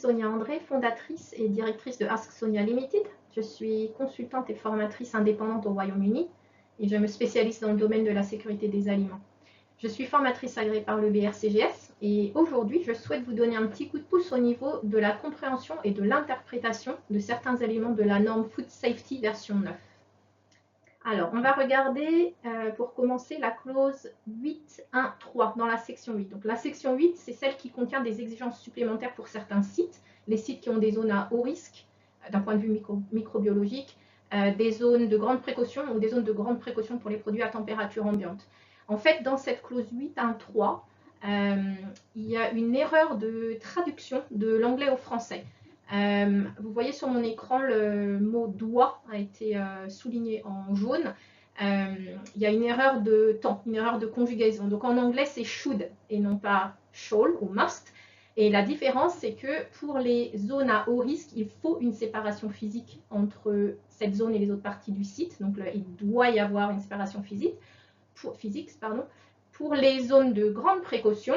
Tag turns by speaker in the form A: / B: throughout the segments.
A: Sonia André, fondatrice et directrice de Ask Sonia Limited. Je suis consultante et formatrice indépendante au Royaume-Uni et je me spécialise dans le domaine de la sécurité des aliments. Je suis formatrice agréée par le BRCGS et aujourd'hui, je souhaite vous donner un petit coup de pouce au niveau de la compréhension et de l'interprétation de certains éléments de la norme Food Safety version 9. Alors, on va regarder pour commencer la clause 8.1.3 dans la section 8. Donc, la section 8, c'est celle qui contient des exigences supplémentaires pour certains sites, les sites qui ont des zones à haut risque d'un point de vue microbiologique, des zones de grande précaution ou des zones de grande précaution pour les produits à température ambiante. En fait, dans cette clause 8.1.3, il y a une erreur de traduction de l'anglais au français. Vous voyez sur mon écran, le mot doit a été souligné en jaune. Il y a une erreur de temps, une erreur de conjugaison. Donc en anglais, c'est should et non pas shall ou must. Et la différence, c'est que pour les zones à haut risque, il faut une séparation physique entre cette zone et les autres parties du site. Donc il doit y avoir une séparation physique. Pour les zones de grande précaution,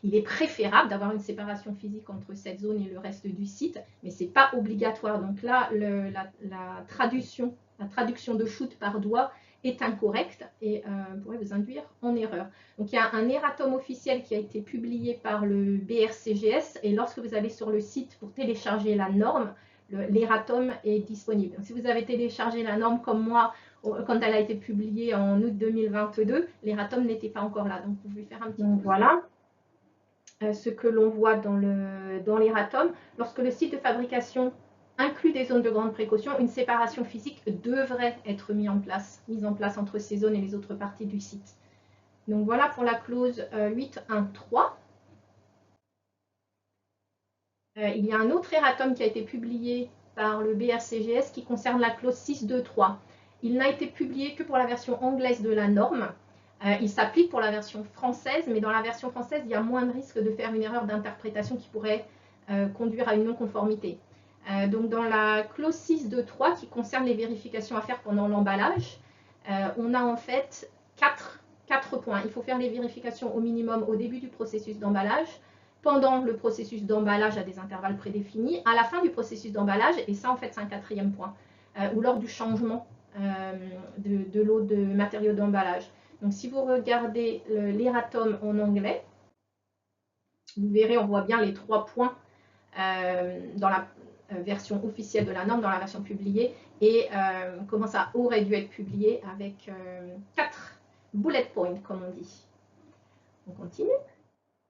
A: il est préférable d'avoir une séparation physique entre cette zone et le reste du site, mais ce n'est pas obligatoire. Donc là, la traduction de should par doit est incorrecte et pourrait vous induire en erreur. Donc il y a un erratum officiel qui a été publié par le BRCGS et lorsque vous allez sur le site pour télécharger la norme, l'erratum est disponible. Donc, si vous avez téléchargé la norme comme moi, quand elle a été publiée en août 2022, l'erratum n'était pas encore là. Donc vous pouvez faire un petit peu. Voilà ce que l'on voit dans l'erratum. Lorsque le site de fabrication inclut des zones de grande précaution, une séparation physique devrait être mise en place entre ces zones et les autres parties du site. Donc voilà pour la clause 8.1.3. Il y a un autre erratum qui a été publié par le BRCGS qui concerne la clause 6.2.3. Il n'a été publié que pour la version anglaise de la norme. Il s'applique pour la version française, mais dans la version française, il y a moins de risque de faire une erreur d'interprétation qui pourrait conduire à une non-conformité. Donc dans la clause 6.2.3 qui concerne les vérifications à faire pendant l'emballage, on a en fait quatre points. Il faut faire les vérifications au minimum au début du processus d'emballage, pendant le processus d'emballage à des intervalles prédéfinis, à la fin du processus d'emballage, et ça en fait c'est un quatrième point, ou lors du changement de l'eau de matériaux d'emballage. Donc si vous regardez l'erratum en anglais, vous verrez, on voit bien les 3 points dans la version officielle de la norme, dans la version publiée, et comment ça aurait dû être publié avec 4 bullet points, comme on dit. On continue.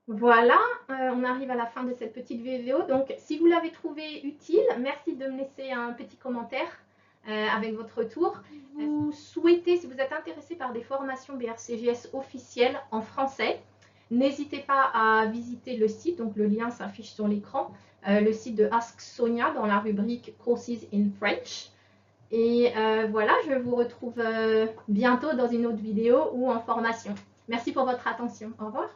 A: Voilà, on arrive à la fin de cette petite vidéo. Donc si vous l'avez trouvé utile, merci de me laisser un petit commentaire avec votre retour. Vous souhaitez, si vous êtes intéressé par des formations BRCGS officielles en français, n'hésitez pas à visiter le site, donc le lien s'affiche sur l'écran, le site de Ask Sonia dans la rubrique Courses in French. Et voilà, je vous retrouve bientôt dans une autre vidéo ou en formation. Merci pour votre attention. Au revoir.